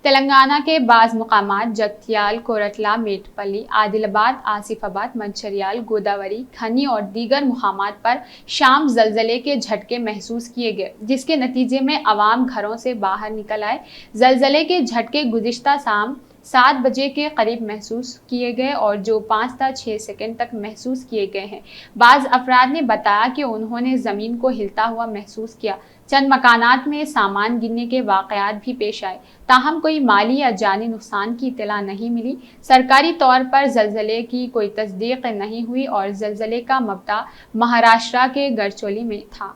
तेलंगाना के बाज़ मुकामात जगतियाल, कोरटला, मेटपल्ली, आदिलाबाद, आसिफाबाद, मंचिर्याल, गोदावरी, खनी और दीगर मुकामात पर शाम जलजले के झटके महसूस किए गए, जिसके नतीजे में अवाम घरों से बाहर निकल आए। जलजले के झटके गुज़िश्ता शाम 7 बजे के करीब महसूस किए गए और जो 5 से 6 सेकंड तक महसूस किए गए हैं। बाज़ अफराद ने बताया कि उन्होंने ज़मीन को हिलता हुआ महसूस किया। चंद मकानात में सामान गिरने के वाक़यात भी पेश आए, ताहम कोई माली या जानी नुकसान की इत्तला नहीं मिली। सरकारी तौर पर जलजले की कोई तस्दीक नहीं हुई और जलजले का मबदा महाराष्ट्र के गढ़चिरौली में था।